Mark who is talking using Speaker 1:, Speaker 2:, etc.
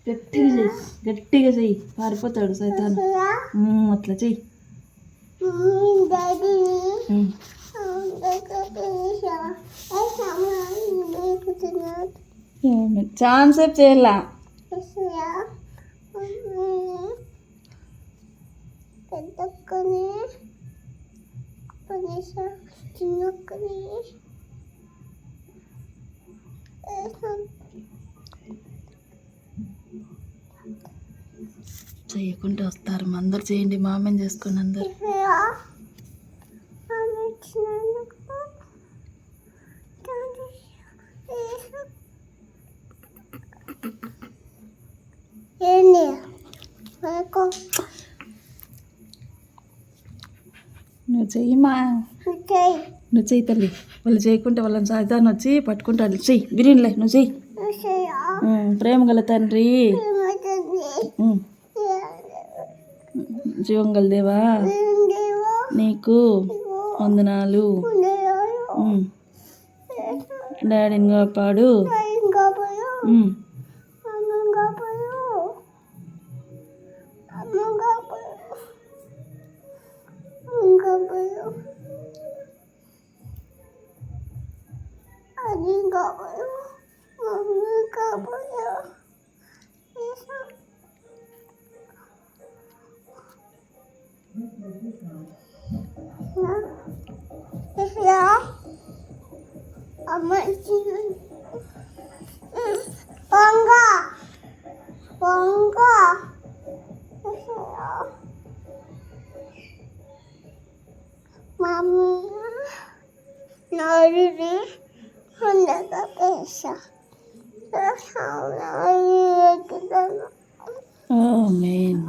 Speaker 1: గట్టిగా చెయ్యి, గట్టిగా చెయ్యి, పారిపోతాడు సైతాన్. అట్లా చెయ్యి. ఛాన్స్ సేపు చేయాలా. చేయకుండా వస్తారు, అందరు చేయండి, మామేం చేసుకొని అందరు. నువ్వు చెయ్యమ్మా, నువ్వు చెయ్యి తల్లి. వాళ్ళు చేయకుంటే వాళ్ళని సాయిదాన్ని వచ్చి పట్టుకుంటాడు. చెయ్యి బిర్యానీలే, నువ్వు చెయ్యి. ప్రేమ గల తండ్రి, జీవం గల దేవా, నీకు వందనాలు. డాడీని కాపాడు. ఆమేన్.